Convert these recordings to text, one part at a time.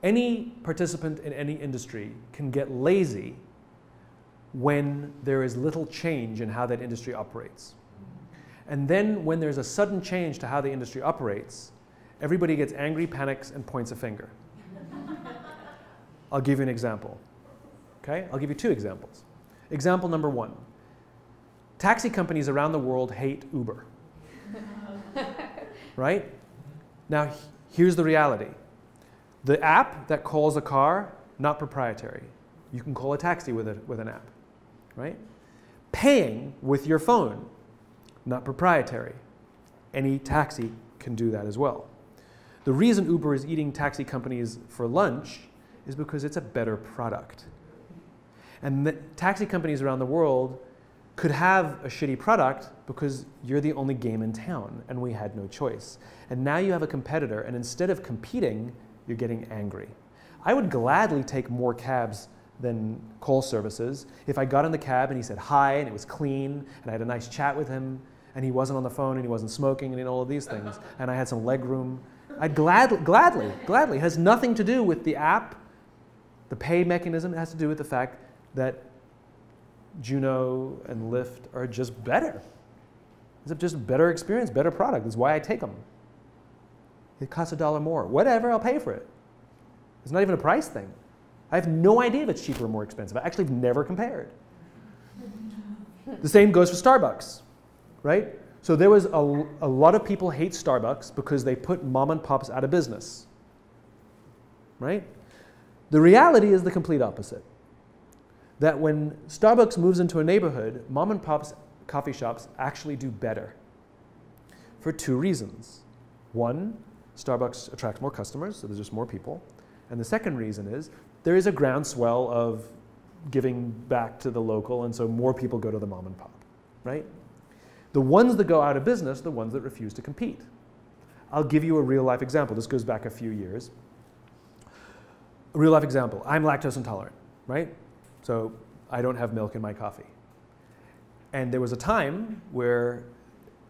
Any participant in any industry can get lazy when there is little change in how that industry operates. And then when there's a sudden change to how the industry operates, everybody gets angry, panics, and points a finger. I'll give you an example. Okay? I'll give you two examples. Example number one. Taxi companies around the world hate Uber. Right? Now, here's the reality. The app that calls a car, not proprietary. You can call a taxi with an app. Right? Paying with your phone, not proprietary. Any taxi can do that as well. The reason Uber is eating taxi companies for lunch is because it's a better product. And the taxi companies around the world could have a shitty product because you're the only game in town and we had no choice. And now you have a competitor, and instead of competing, you're getting angry. I would gladly take more cabs than call services if I got in the cab and he said hi and it was clean and I had a nice chat with him and he wasn't on the phone and he wasn't smoking and all of these things and I had some leg room. I'd gladly. It has nothing to do with the app, the pay mechanism. It has to do with the fact that Juno and Lyft are just better. It's just a better experience, better product. That's why I take them. It costs $1 more. Whatever, I'll pay for it. It's not even a price thing. I have no idea if it's cheaper or more expensive. I actually have never compared. The same goes for Starbucks, right? So there was a lot of people hate Starbucks because they put mom and pops out of business, right? The reality is the complete opposite. That when Starbucks moves into a neighborhood, mom and pops coffee shops actually do better for two reasons. One, Starbucks attracts more customers, so there's just more people. And the second reason is there is a groundswell of giving back to the local, and so more people go to the mom and pop, right? The ones that go out of business are the ones that refuse to compete. I'll give you a real life example. This goes back a few years. A real life example. I'm lactose intolerant, right? So I don't have milk in my coffee. And there was a time where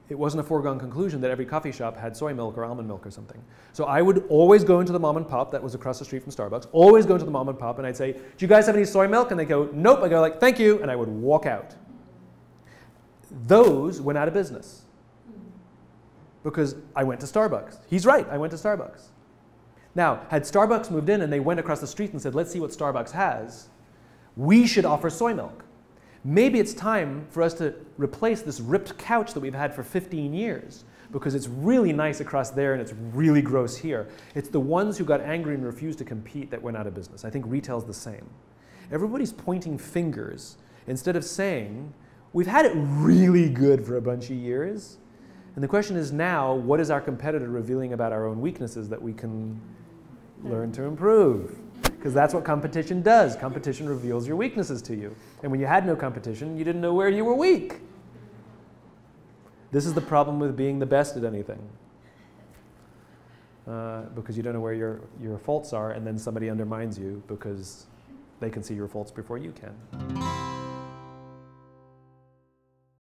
it wasn't a foregone conclusion that every coffee shop had soy milk or almond milk or something. So I would always go into the mom and pop that was across the street from Starbucks, always go into the mom and pop and I'd say, do you guys have any soy milk? And they go, nope. I go like, thank you. And I would walk out. Those went out of business because I went to Starbucks. He's right, I went to Starbucks. Now, had Starbucks moved in and they went across the street and said, let's see what Starbucks has, we should offer soy milk. Maybe it's time for us to replace this ripped couch that we've had for 15 years because it's really nice across there and it's really gross here. It's the ones who got angry and refused to compete that went out of business. I think retail's the same. Everybody's pointing fingers instead of saying, we've had it really good for a bunch of years. And the question is now, what is our competitor revealing about our own weaknesses that we can learn to improve? Because that's what competition does. Competition reveals your weaknesses to you. And when you had no competition, you didn't know where you were weak. This is the problem with being the best at anything. Because you don't know where your faults are, and then somebody undermines you because they can see your faults before you can.